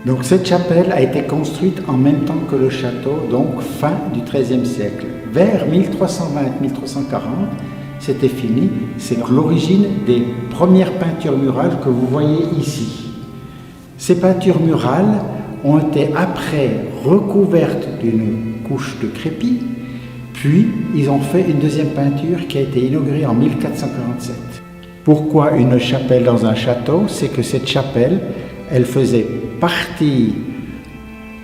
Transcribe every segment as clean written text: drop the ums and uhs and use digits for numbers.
Donc cette chapelle a été construite en même temps que le château, donc fin du XIIIe siècle. Vers 1320-1340, c'était fini. C'est l'origine des premières peintures murales que vous voyez ici. Ces peintures murales ont été après recouvertes d'une couche de crépi, puis ils ont fait une deuxième peinture qui a été inaugurée en 1447. Pourquoi une chapelle dans un château? C'est que cette chapelle, elle faisait partie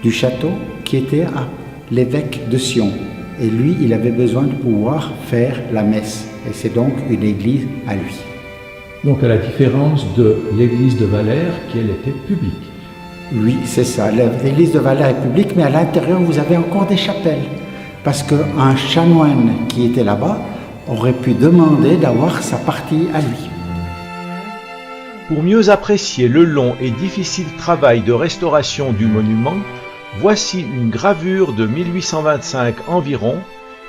du château qui était à l'évêque de Sion. Et lui, il avait besoin de pouvoir faire la messe. Et c'est donc une église à lui. Donc à la différence de l'église de Valère, qui elle était publique. Oui, c'est ça. L'église de Valère est publique, mais à l'intérieur, vous avez encore des chapelles. Parce qu'un chanoine qui était là-bas aurait pu demander d'avoir sa partie à lui. Pour mieux apprécier le long et difficile travail de restauration du monument, voici une gravure de 1825 environ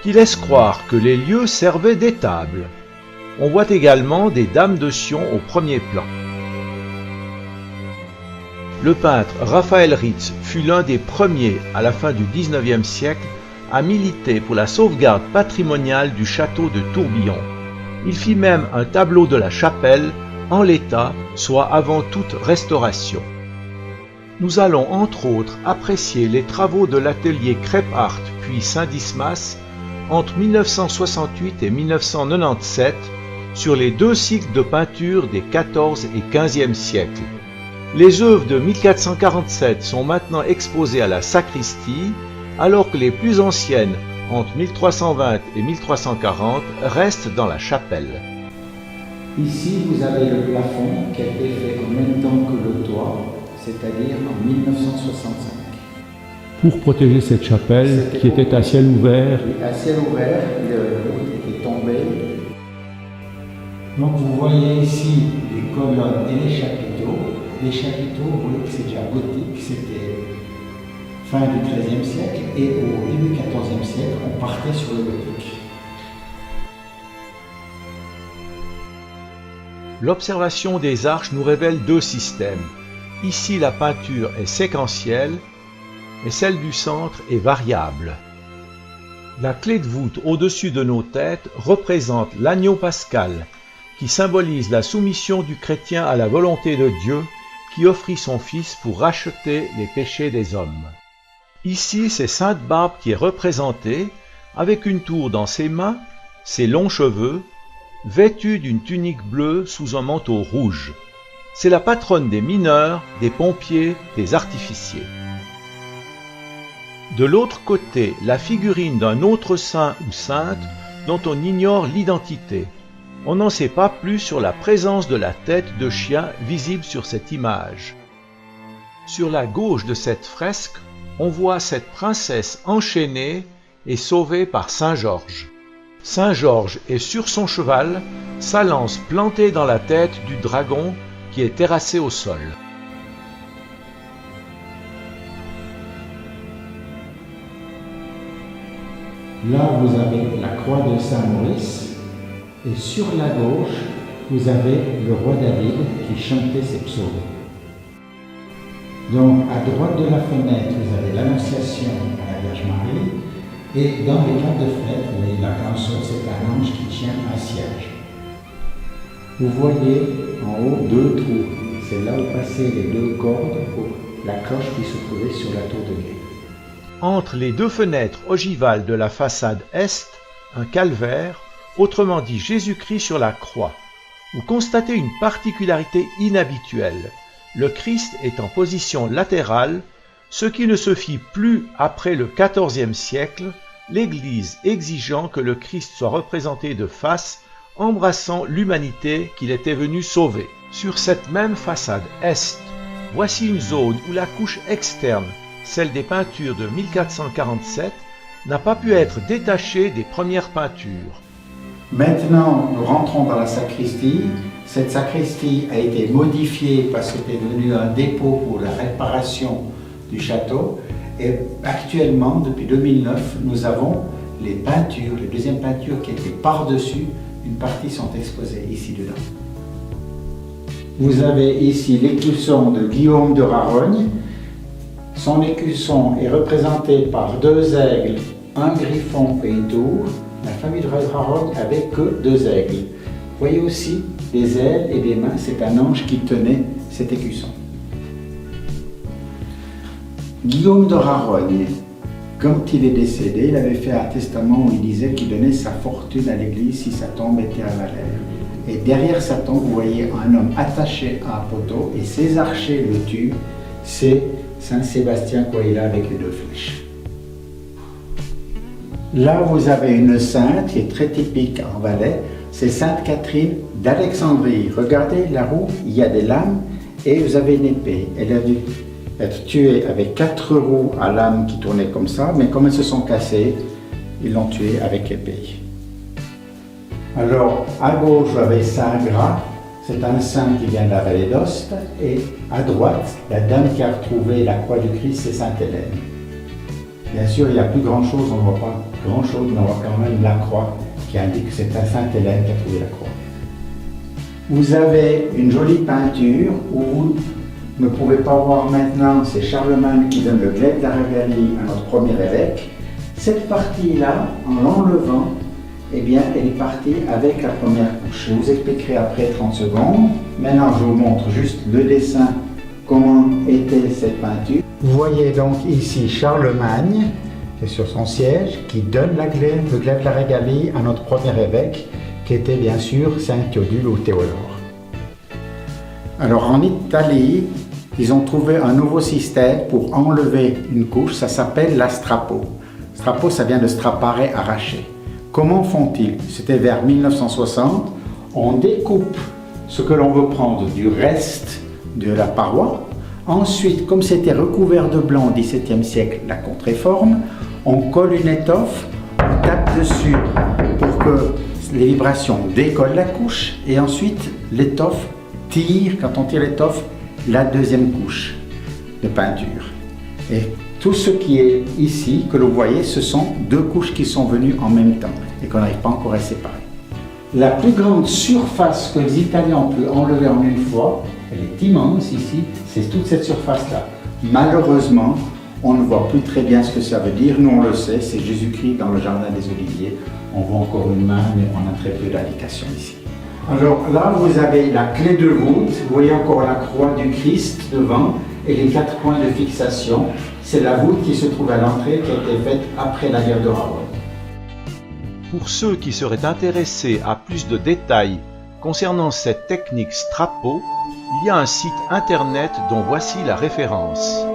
qui laisse croire que les lieux servaient d'étable. On voit également des dames de Sion au premier plan. Le peintre Raphaël Ritz fut l'un des premiers à la fin du XIXe siècle à militer pour la sauvegarde patrimoniale du château de Tourbillon. Il fit même un tableau de la chapelle en l'état, soit avant toute restauration. Nous allons entre autres apprécier les travaux de l'atelier Crêpe-Art puis Saint-Dismas entre 1968 et 1997 sur les deux cycles de peinture des XIVe et XVe siècles. Les œuvres de 1447 sont maintenant exposées à la sacristie, alors que les plus anciennes, entre 1320 et 1340, restent dans la chapelle. Ici, vous avez le plafond qui a été fait en même temps que le toit, c'est-à-dire en 1965. Pour protéger cette chapelle qui était à ciel ouvert. À ciel ouvert, le voûte était tombé. Donc vous voyez ici les colonnes et les chapiteaux. Les chapiteaux, vous voyez que c'est déjà gothique, c'était fin du XIIIe siècle, et au début du XIVe siècle, on partait sur le gothique. L'observation des arches nous révèle deux systèmes. Ici, la peinture est séquentielle, mais celle du centre est variable. La clé de voûte au-dessus de nos têtes représente l'agneau pascal, qui symbolise la soumission du chrétien à la volonté de Dieu, qui offrit son Fils pour racheter les péchés des hommes. Ici, c'est Sainte Barbe qui est représentée, avec une tour dans ses mains, ses longs cheveux, vêtue d'une tunique bleue sous un manteau rouge. C'est la patronne des mineurs, des pompiers, des artificiers. De l'autre côté, la figurine d'un autre saint ou sainte dont on ignore l'identité. On n'en sait pas plus sur la présence de la tête de chien visible sur cette image. Sur la gauche de cette fresque, on voit cette princesse enchaînée et sauvée par Saint Georges. Saint Georges est sur son cheval, sa lance plantée dans la tête du dragon qui est terrassé au sol. Là, vous avez la croix de Saint-Maurice, et sur la gauche, vous avez le roi David qui chantait ses psaumes. Donc, à droite de la fenêtre, vous avez l'Annonciation à la Vierge Marie, et dans les quatre de fenêtre, vous voyez la console, c'est un ange qui tient un cierge. Vous voyez en haut deux trous. C'est là où passaient les deux cordes pour la cloche qui se trouvait sur la tour de guet. Entre les deux fenêtres ogivales de la façade est, un calvaire, autrement dit Jésus-Christ sur la croix. Vous constatez une particularité inhabituelle. Le Christ est en position latérale, ce qui ne se fit plus après le XIVe siècle, l'Église exigeant que le Christ soit représenté de face, embrassant l'humanité qu'il était venu sauver. Sur cette même façade est, voici une zone où la couche externe, celle des peintures de 1447, n'a pas pu être détachée des premières peintures. Maintenant, nous rentrons dans la sacristie. Cette sacristie a été modifiée parce que c'était devenu un dépôt pour la réparation du château. Et actuellement, depuis 2009, nous avons les peintures, les deuxièmes peintures qui étaient par-dessus. Une partie sont exposées ici dedans. Vous avez ici l'écusson de Guillaume de Rarogne, Son écusson est représenté par 2 aigles, un griffon et une tour. La famille de Rarogne avait que 2 aigles. Vous voyez aussi des ailes et des mains, c'est un ange qui tenait cet écusson. Guillaume de Rarogne, quand il est décédé, il avait fait un testament où il disait qu'il donnait sa fortune à l'église si sa tombe était à Valère. Et derrière sa tombe, vous voyez un homme attaché à un poteau et ses archers le tuent. C'est Saint Sébastien Coëlla avec les 2 flèches. Là, vous avez une sainte qui est très typique en Valais, c'est Sainte Catherine d'Alexandrie. Regardez la roue, il y a des lames et vous avez une épée. Elle a dû être tuée avec 4 roues à lames qui tournaient comme ça, mais comme elles se sont cassées, ils l'ont tuée avec l'épée. Alors, à gauche, vous avez Saint Gras, c'est un saint qui vient de la vallée d'Ost, et à droite, la dame qui a retrouvé la croix du Christ, c'est Sainte Hélène. Bien sûr, il n'y a plus grand-chose, on ne voit pas grand-chose, mais on voit quand même la croix qui indique que c'est Sainte Hélène qui a trouvé la croix. Vous avez une jolie peinture où vous ne pouvez pas voir maintenant, c'est Charlemagne qui donne le glaive d'Aragalie à notre premier évêque. Cette partie-là, en l'enlevant, eh bien, elle est partie avec la première couche. Je vous expliquerai après 30 secondes. Maintenant, je vous montre juste le dessin, comment était cette peinture. Vous voyez donc ici Charlemagne, qui est sur son siège, qui donne le glaive de la régalie à notre premier évêque, qui était bien sûr Saint Théodule ou Théodore. Alors en Italie, ils ont trouvé un nouveau système pour enlever une couche, ça s'appelle la strapo. Strapo, ça vient de strappare, arracher. Comment font-ils? C'était vers 1960. On découpe ce que l'on veut prendre du reste de la paroi. Ensuite, comme c'était recouvert de blanc au XVIIe siècle, la contreforme, on colle une étoffe, on tape dessus pour que les vibrations décollent la couche et ensuite l'étoffe tire, quand on tire l'étoffe, la deuxième couche de peinture. Et tout ce qui est ici, que vous voyez, ce sont 2 couches qui sont venues en même temps et qu'on n'arrive pas encore à séparer. La plus grande surface que les Italiens ont pu enlever en une fois, elle est immense ici, c'est toute cette surface-là. Malheureusement, on ne voit plus très bien ce que ça veut dire. Nous, on le sait, c'est Jésus-Christ dans le jardin des Oliviers. On voit encore une main, mais on a très peu d'indications ici. Alors là, vous avez la clé de voûte. Vous voyez encore la croix du Christ devant et les 4 points de fixation. C'est la voûte qui se trouve à l'entrée, qui a été faite après la guerre de Rarogne. Pour ceux qui seraient intéressés à plus de détails concernant cette technique strapo, il y a un site internet dont voici la référence.